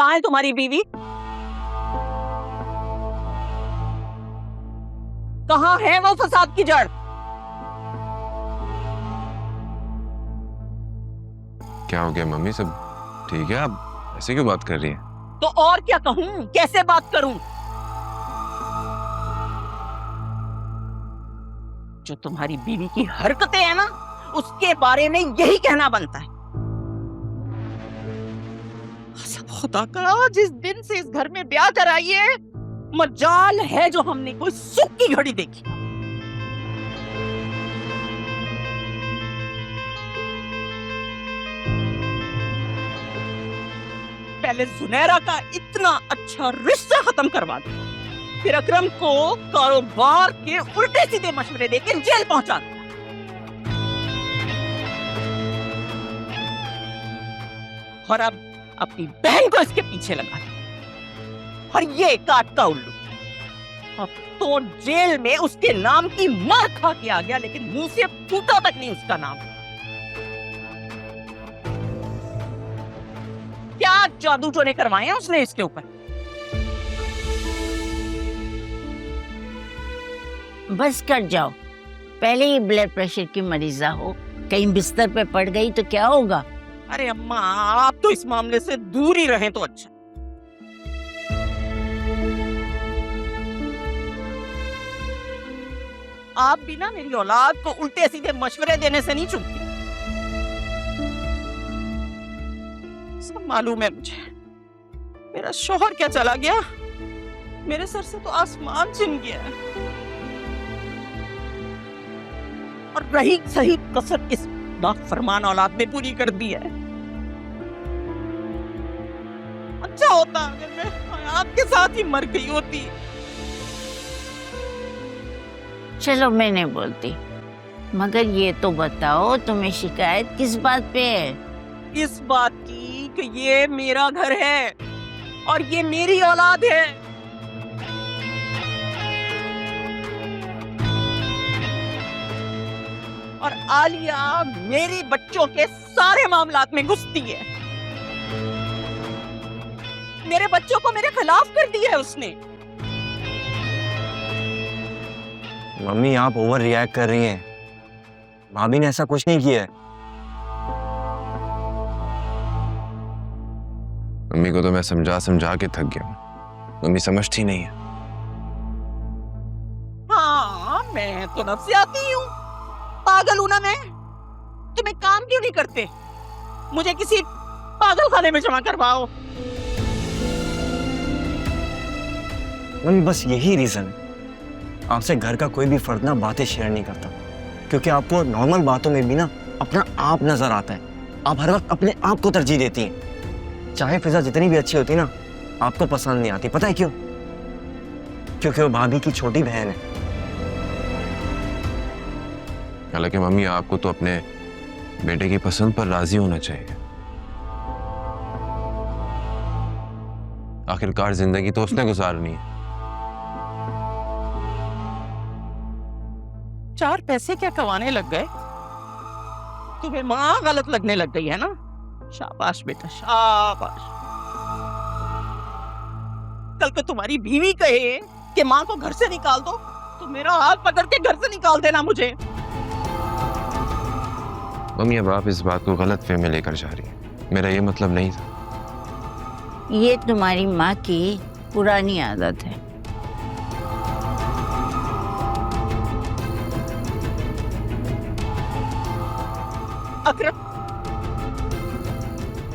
कहाँ है तुम्हारी बीवी? कहाँ है वो फसाद की जड़? क्या हो गया मम्मी, सब ठीक है? आप ऐसे क्यों बात कर रही हैं? तो और क्या कहूं, कैसे बात करूं? जो तुम्हारी बीवी की हरकतें हैं ना, उसके बारे में यही कहना बनता है। सब खुदा का, जिस दिन से इस घर में ब्याह कराई है, मजाल है जो हमने कोई सुख की घड़ी देखी। पहले जुनैरा का इतना अच्छा रिश्ता खत्म करवा दिया, फिर अकरम को कारोबार के उल्टे सीधे मशवरे देकर जेल पहुंचा दिया, और अब अपनी बहन को इसके पीछे लगा दिया। और ये काट का उल्लू अब तो जेल में उसके नाम की मार खा के आ गया, लेकिन मुंह से फूटा तक नहीं उसका नाम। क्या जादू टोने करवाए हैं उसने इसके ऊपर? बस कर जाओ, पहले ही ब्लड प्रेशर की मरीजा हो, कहीं बिस्तर पे पड़ गई तो क्या होगा? अरे अम्मा, आप तो इस मामले से दूर ही रहें तो अच्छा। आप भी ना मेरी औलाद को उल्टे सीधे मशवरे देने से नहीं चूकती। सब मालूम है मुझे, मेरा शौहर क्या चला गया, मेरे सर से तो आसमान छिन गया है। और रही सही कसर इस नाफरमान औलाद ने पूरी कर दी है। अच्छा होता अगर मैं हयात के साथ ही मर गई होती। चलो मैं नहीं बोलती, मगर ये तो बताओ तुम्हें शिकायत किस बात पे है? इस बात की कि ये मेरा घर है और ये मेरी औलाद है। और आलिया मेरी बच्चों के सारे मामलात में घुसती है। मेरे बच्चों को मेरे खिलाफ कर दिया है उसने। मम्मी आप ओवर रिएक्ट कर रही हैं, भाभी ने ऐसा कुछ नहीं किया है। मम्मी को तो मैं समझा समझा के थक गया हूं, मम्मी समझती नहीं है। हाँ, मैं तो नफसियाती हूँ, पागल हूं ना मैं। तुम एक काम क्यों नहीं करते, मुझे किसी पागल खाने में जमा करवाओ। मम्मी बस यही रीजन है आपसे घर का कोई भी फर्द ना बातें शेयर नहीं करता, क्योंकि आपको नॉर्मल बातों में भी ना अपना आप नजर आता है। आप हर वक्त अपने आप को तरजीह देती हैं, चाहे फिजा जितनी भी अच्छी होती ना आपको पसंद नहीं आती। पता है क्यों? क्योंकि वो भाभी की छोटी बहन है। हालांकि मम्मी आपको तो अपने बेटे की पसंद पर राजी होना चाहिए, आखिरकार जिंदगी तो उसने गुजारनी है। 4 पैसे क्या कमाने लग गए? तुम्हें माँ गलत लगने लग गई है ना? शाबाश बेटा, शाबाश। कल को तुम्हारी बीवी कहे कि माँ को घर से निकाल दो, तो मेरा हाथ पकड़ के घर से निकाल देना मुझे। मम्मी अब आप इस बात को गलत वे में लेकर जा रही हैं, मेरा ये मतलब नहीं था। ये तुम्हारी माँ की पुरानी आदत है। अकरम,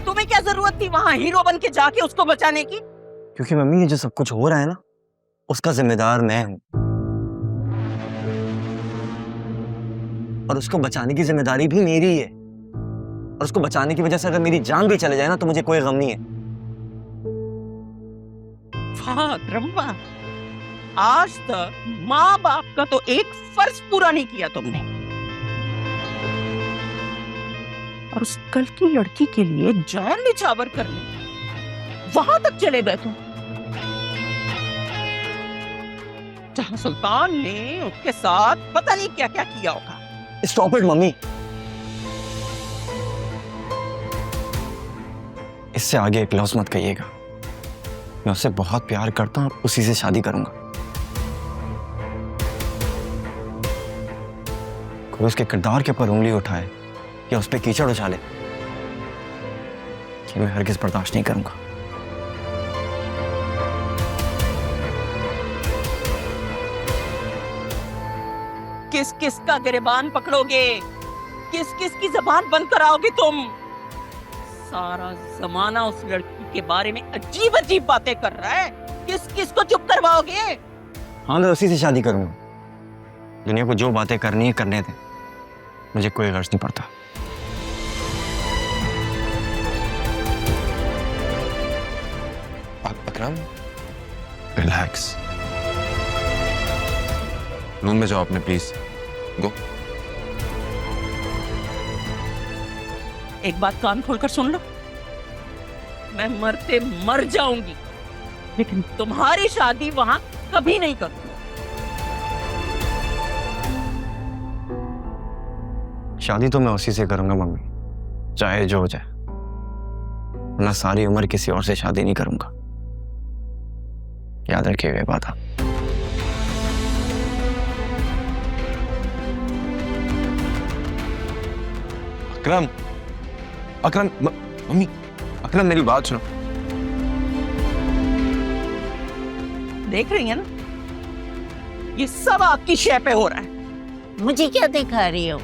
तुम्हें क्या जरूरत थी वहां हीरो बन के जाके उसको बचाने की? क्योंकि मम्मी ये जो सब कुछ हो रहा है ना उसका जिम्मेदार मैं हूं, और उसको बचाने की जिम्मेदारी भी मेरी है। और उसको बचाने की वजह से अगर मेरी जान भी चले जाए ना तो मुझे कोई गम नहीं है। वाह अकरम वाह, आज तक माँ बाप का तो एक फर्ज पूरा नहीं किया तुमने, और उस कल की लड़की के लिए जान निछावर करने वहां तक चले गए तुम, जहां सुल्तान ने उसके साथ पता नहीं क्या क्या किया होगा। स्टॉप इट मम्मी, इससे आगे एक लफ्ज मत कहिएगा। मैं उससे बहुत प्यार करता हूँ, उसी से शादी करूंगा। कोई उसके किरदार के ऊपर उंगली उठाए या उस पर कीचड़ उछाले, कि मैं हरगिज़ बर्दाश्त नहीं करूंगा। किस किस का गिरबान पकड़ोगे? किस किस की जबान बंद कराओगे तुम? सारा जमाना उस लड़की के बारे में अजीब अजीब बातें कर रहा है, किस किस को चुप करवाओगे? हाँ, मैं उसी से शादी करूंगा। दुनिया को जो बातें करनी है करने दे, मुझे कोई गर्ज नहीं पड़ता। अकरम, रिलैक्स। रूम में जाओ अपने, प्लीज गो। एक बात कान खोलकर सुन लो, मैं मरते मर जाऊंगी, लेकिन तुम्हारी शादी वहां कभी नहीं करूंगी। शादी तो मैं उसी से करूंगा मम्मी, चाहे जो हो जाए, वरना सारी उम्र किसी और से शादी नहीं करूंगा। याद रखिएगा ये बात आप। अकरम, अकरम, मम्मी, अकरम मेरी बात सुनो। देख रही है ना, ये सब आपकी शय पे हो रहा है। मुझे क्या दिखा रही हो?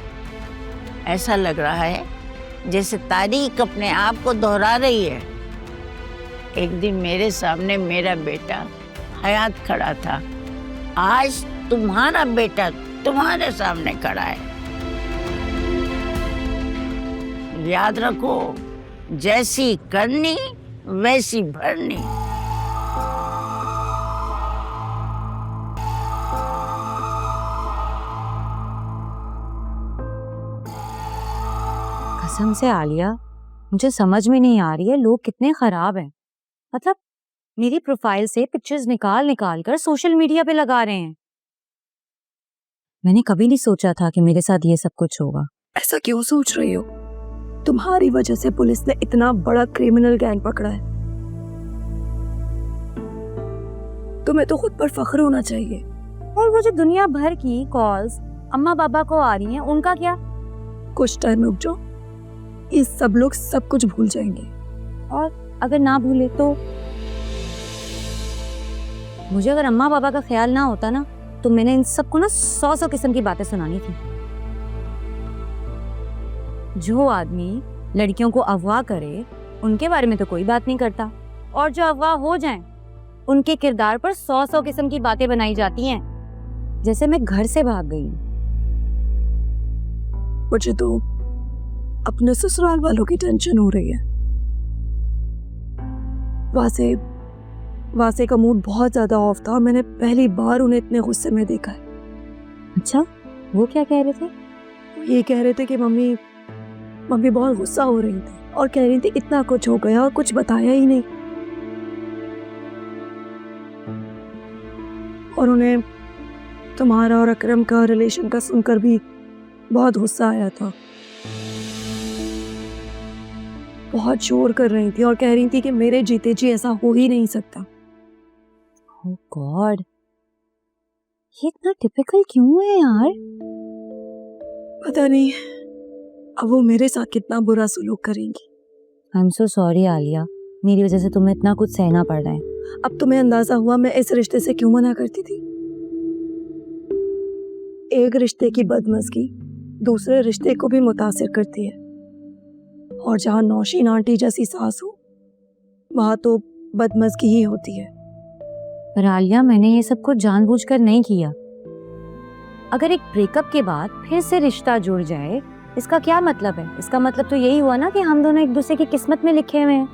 ऐसा लग रहा है जैसे तारीख अपने आप को दोहरा रही है। एक दिन मेरे सामने मेरा बेटा हयात खड़ा था, आज तुम्हारा बेटा तुम्हारे सामने खड़ा है। याद रखो, जैसी करनी वैसी भरनी। कसम से आलिया, मुझे समझ में नहीं आ रही है लोग कितने खराब हैं। मतलब मेरी प्रोफाइल से पिक्चर्स निकाल निकाल कर सोशल मीडिया पे लगा रहे हैं। मैंने कभी नहीं सोचा था कि मेरे साथ ये सब कुछ होगा। ऐसा क्यों सोच रही हो? तुम्हारी वजह से पुलिस ने इतना बड़ा क्रिमिनल गैंग पकड़ा है। तुम्हें तो खुद पर फख्र होना चाहिए। और वो जो दुनिया भर की कॉल्स अम्मा पापा को आ रही हैं, उनका क्या? कुछ टाइम रुक जाओ, ये सब लोग सब कुछ भूल जाएंगे। और अगर ना भूले तो? मुझे अगर अम्मा पापा का ख्याल ना होता ना, तो मैंने इन सबको ना 100 किस्म की बातें सुनानी थी। जो आदमी लड़कियों को अगवा करे, उनके बारे में तो कोई बात नहीं करता, और जो अगवा हो जाएं, उनके किरदार पर 100 किस्म की बातें बनाई जाती हैं, जैसे मैं घर से भाग गई। मुझे तो अपने ससुराल वालों की टेंशन हो रही है। वासे का मूड बहुत ज्यादा ऑफ था और मैंने पहली बार उन्हें इतने गुस्से में देखा है। अच्छा, वो क्या कह रहे थे? ये कह रहे थे कि मम्मी बहुत गुस्सा हो रही थी और कह रही थी इतना कुछ हो गया और कुछ बताया ही नहीं। और उन्हें तुम्हारा और अकरम का रिलेशन का सुनकर भी बहुत गुस्सा आया था। बहुत शोर कर रही थी और कह रही थी कि मेरे जीते जी ऐसा हो ही नहीं सकता। ओह गॉड, ये इतना टिपिकल क्यों है यार? पता नहीं अब वो मेरे साथ कितना बुरा सलूक करेंगी। I am so sorry Alia, मेरी वजह से तुम्हें इतना कुछ सहना पड़ रहा है। अब तुम्हें अंदाजा हुआ मैं इस रिश्ते से क्यों मना करती थी। एक रिश्ते की बदमज़गी दूसरे रिश्ते को भी मुतासिर करती है, और जहाँ नौशीन आंटी जैसी सास हो, वहाँ तो बदमज़गी ही होती है। पर आलिया, मैंने ये सब कुछ जानबूझकर नहीं किया। अगर एक ब्रेकअप के बाद फिर से रिश्ता जुड़ जाए, इसका क्या मतलब है? इसका मतलब तो यही हुआ ना कि हम दोनों एक दूसरे की किस्मत में लिखे हुए हैं।